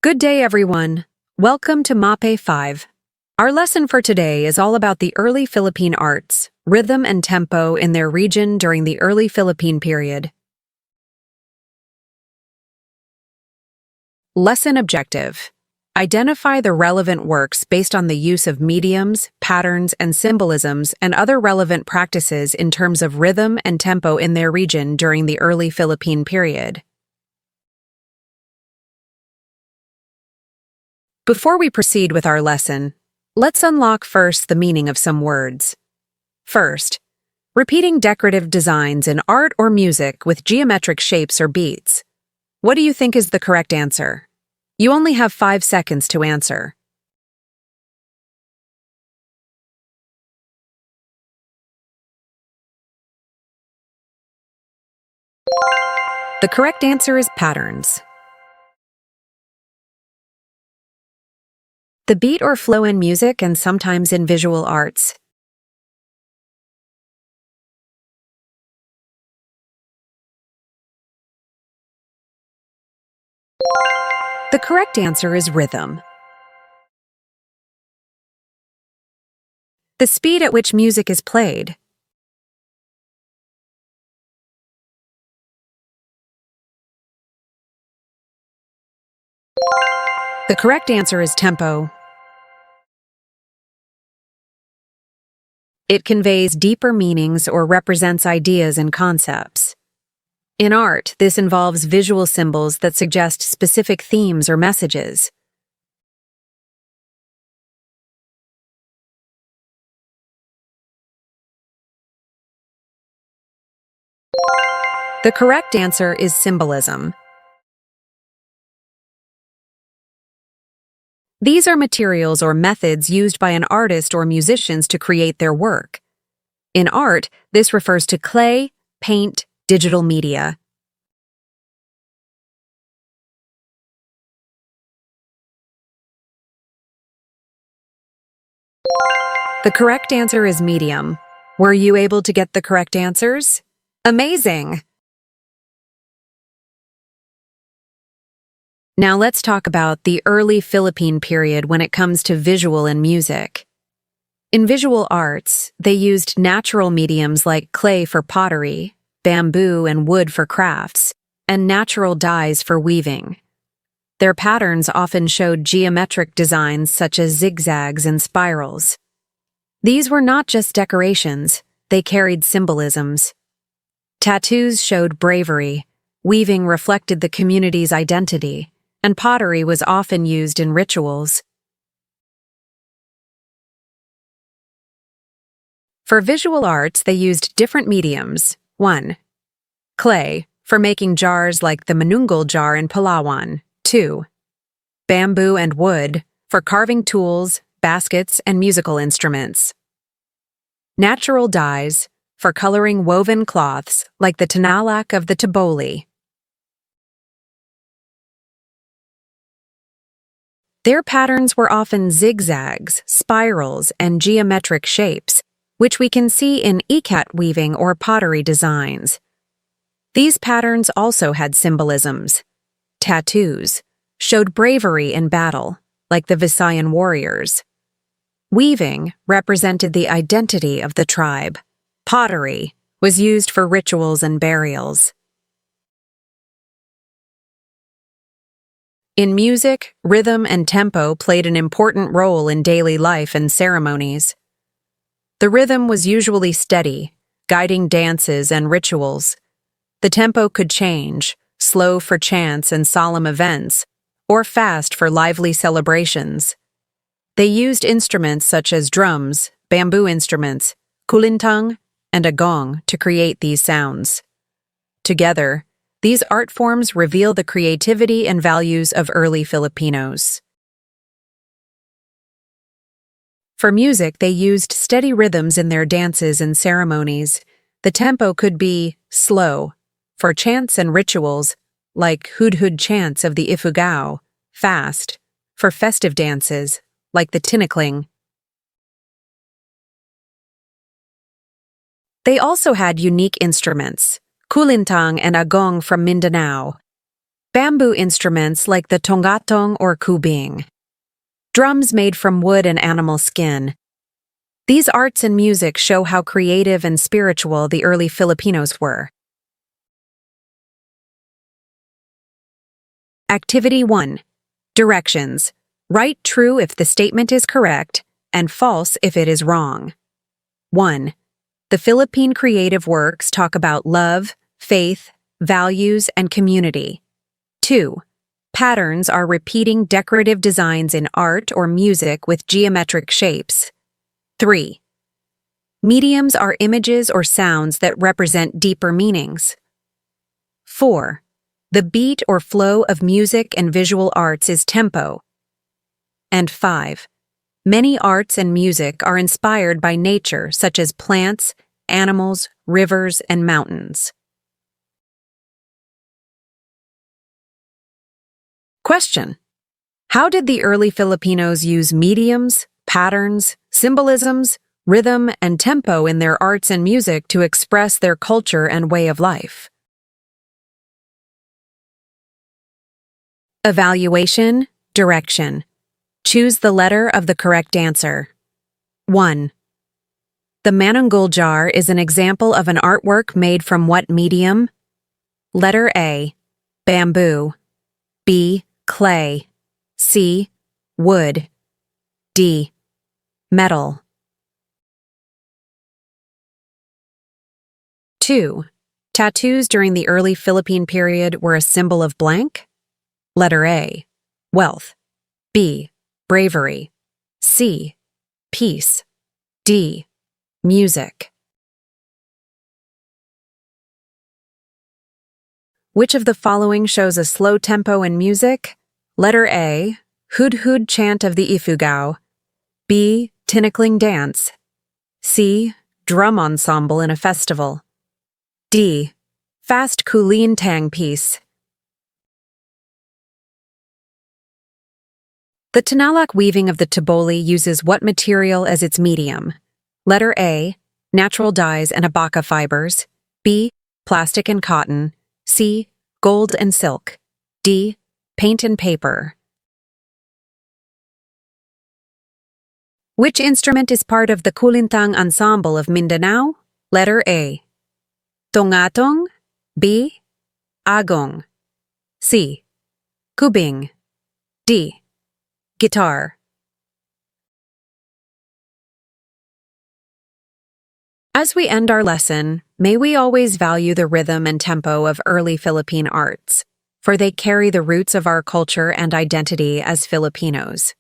Good day, everyone. Welcome to MAPEH 5. Our lesson for today is all about the early Philippine arts, rhythm and tempo in their region during the early Philippine period. Lesson objective: identify the relevant works based on the use of mediums, patterns, and symbolisms and other relevant practices in terms of rhythm and tempo in their region during the early Philippine period. Before we proceed with our lesson, let's unlock first the meaning of some words. First, repeating decorative designs in art or music with geometric shapes or beats. What do you think is the correct answer? You only have 5 seconds to answer. The correct answer is patterns. The beat or flow in music and sometimes in visual arts. The correct answer is rhythm. The speed at which music is played. The correct answer is tempo. It conveys deeper meanings or represents ideas and concepts. In art, this involves visual symbols that suggest specific themes or messages. The correct answer is symbolism. These are materials or methods used by an artist or musicians to create their work. In art, this refers to clay, paint, digital media. The correct answer is medium. Were you able to get the correct answers? Amazing! Now let's talk about the early Philippine period when it comes to visual and music. In visual arts, they used natural mediums like clay for pottery, bamboo and wood for crafts, and natural dyes for weaving. Their patterns often showed geometric designs such as zigzags and spirals. These were not just decorations, they carried symbolisms. Tattoos showed bravery, weaving reflected the community's identity, and pottery was often used in rituals. For visual arts, they used different mediums. 1. Clay, for making jars like the manunggul jar in Palawan. 2. Bamboo and wood, for carving tools, baskets, and musical instruments. Natural dyes, for coloring woven cloths like the tinalak of the taboli. Their patterns were often zigzags, spirals, and geometric shapes, which we can see in ikat weaving or pottery designs. These patterns also had symbolisms. Tattoos showed bravery in battle, like the Visayan warriors. Weaving represented the identity of the tribe. Pottery was used for rituals and burials. In music, rhythm and tempo played an important role in daily life and ceremonies. The rhythm was usually steady, guiding dances and rituals. The tempo could change, slow for chants and solemn events, or fast for lively celebrations. They used instruments such as drums, bamboo instruments, kulintang, and a gong to create these sounds. Together, these art forms reveal the creativity and values of early Filipinos. For music, they used steady rhythms in their dances and ceremonies. The tempo could be slow. For chants and rituals, like hudhud chants of the Ifugao, fast. For festive dances, like the tinikling. They also had unique instruments, kulintang and agong from Mindanao. Bamboo instruments like the tongatong or kubing. Drums made from wood and animal skin. These arts and music show how creative and spiritual the early Filipinos were. Activity 1. Directions. Write true if the statement is correct and false if it is wrong. 1. The Philippine creative works talk about love, faith, values, and community. 2. Patterns are repeating decorative designs in art or music with geometric shapes. 3. Mediums are images or sounds that represent deeper meanings. 4. The beat or flow of music and visual arts is tempo. And 5. Many arts and music are inspired by nature, such as plants, animals, rivers, and mountains. Question: how did the early Filipinos use mediums, patterns, symbolisms, rhythm, and tempo in their arts and music to express their culture and way of life? Evaluation, direction. Choose the letter of the correct answer. 1. The manunggul jar is an example of an artwork made from what medium? Letter A. Bamboo. B. Clay. C. Wood. D. Metal. 2. Tattoos during the early Philippine period were a symbol of blank? Letter A. Wealth. B. Bravery. C. Peace. D. Music. Which of the following shows a slow tempo in music? Letter A. Hud-hud chant of the Ifugao. B. Tinikling dance. C. Drum ensemble in a festival. D. Fast kulintang piece. The Tinalak weaving of the Taboli uses what material as its medium? Letter A. Natural dyes and abaca fibers. B. Plastic and cotton. C. Gold and silk. D. Paint and paper. Which instrument is part of the Kulintang ensemble of Mindanao? Letter A. Tongatong. B. Agong. C. Kubing. D. Guitar. As we end our lesson, may we always value the rhythm and tempo of early Philippine arts, for they carry the roots of our culture and identity as Filipinos.